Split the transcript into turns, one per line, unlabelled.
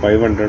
500